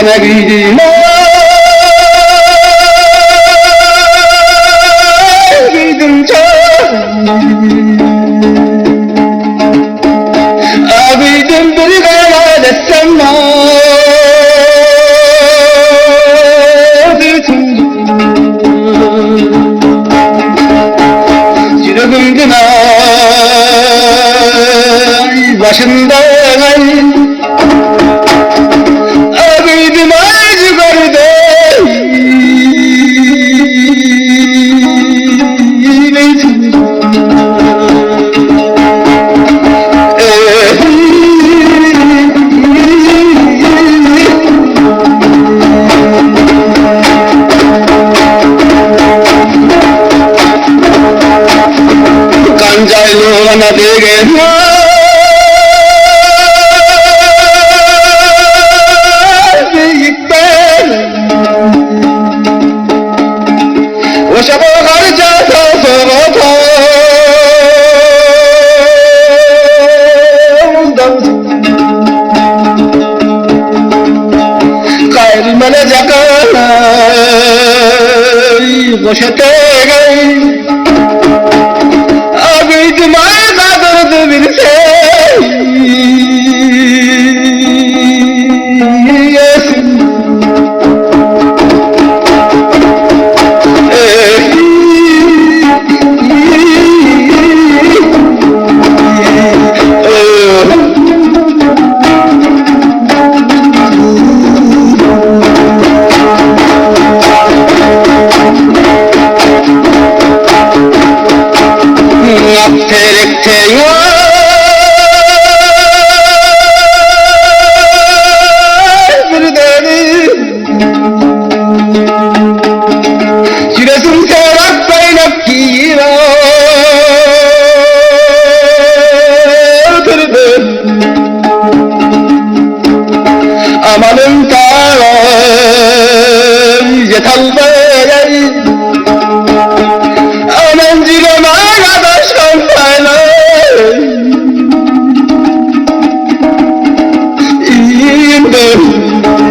Gana güydüm güydüm çok güydüm bir gana desem yüreğimden ay başında Kancaylığına degen deyip ben o şabakarca sağsağıdan kayrılmanacak boşa tegey Ağıydım ay kadırdı bir yesin Amanın tağım yetalbayay Aman cilem arkadaş kampaylar İyiyim ben